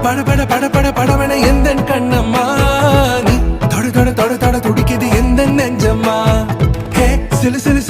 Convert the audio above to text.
பட பட பட பட படவன எந்த கண்ணம்மா நீ தொட தொட தொட தொட துடிக்குது எந்த நெஞ்சம்மா ஹே சிலு சிலு